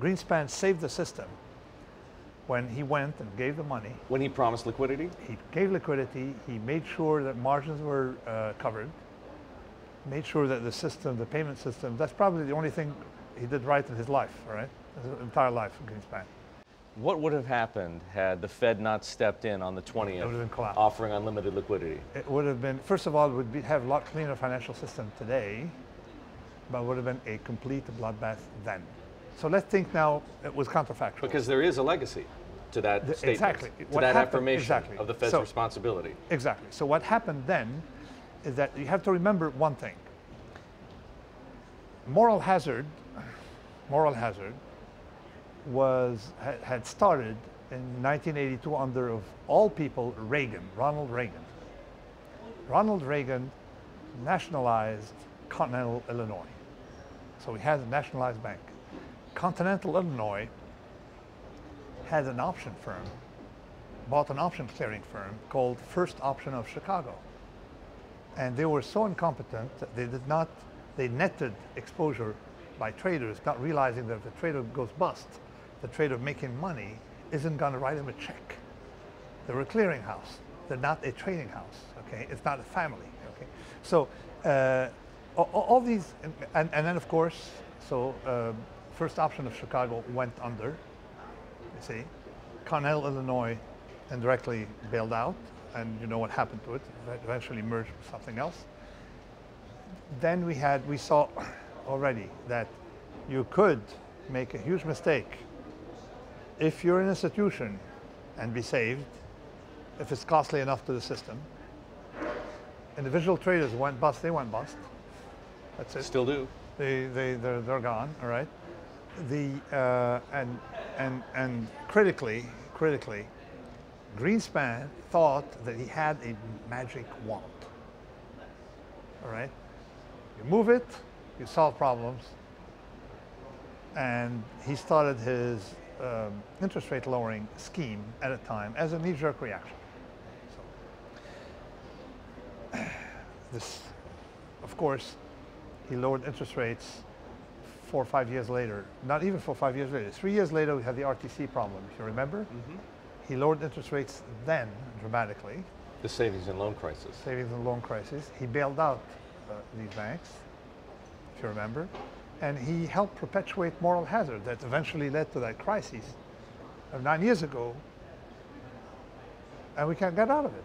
Greenspan saved the system when he went and gave the money. When he promised liquidity? He gave liquidity, he made sure that margins were covered, made sure that the system, the payment system, that's probably the only thing he did right in his life, all right? His entire life, Greenspan. What would have happened had the Fed not stepped in on the 20th, It would have been collapsed. offering unlimited liquidity? It would have been, first of all, it would have a lot cleaner financial system today, but it would have been a complete bloodbath then. So let's think now it was counterfactual. Because there is a legacy to that statement, exactly. to that affirmation of the Fed's So, responsibility. Exactly. So what happened then is that you have to remember one thing. Moral hazard had started in 1982 under, of all people, Ronald Reagan. Ronald Reagan nationalized Continental Illinois. So we had a nationalized bank. Continental Illinois had an option firm, bought an option clearing firm called First Option of Chicago. And they were so incompetent that they netted exposure by traders, not realizing that if the trader goes bust, the trader making money isn't going to write him a check. They're a clearinghouse. They're not a trading house, okay? It's not a family, okay? So all these, and then of course, so First Option of Chicago went under, you see. Continental Illinois indirectly bailed out, and you know what happened to it. It eventually merged with something else. Then we saw already that you could make a huge mistake if you're an institution and be saved, if it's costly enough to the system. Individual traders went bust, they went bust. That's it. Still do. They're gone, all right? And critically, Greenspan thought that he had a magic wand, all right? You move it, you solve problems, and he started his interest rate lowering scheme at a time as a knee-jerk reaction. So, this, of course, he lowered interest rates 4 or 5 years later, not even 4 or 5 years later. 3 years later, we had the RTC problem, if you remember. Mm-hmm. He lowered interest rates then dramatically. The savings and loan crisis. Savings and loan crisis. He bailed out these banks, if you remember. And he helped perpetuate moral hazard that eventually led to that crisis of 9 years ago. And we can't get out of it.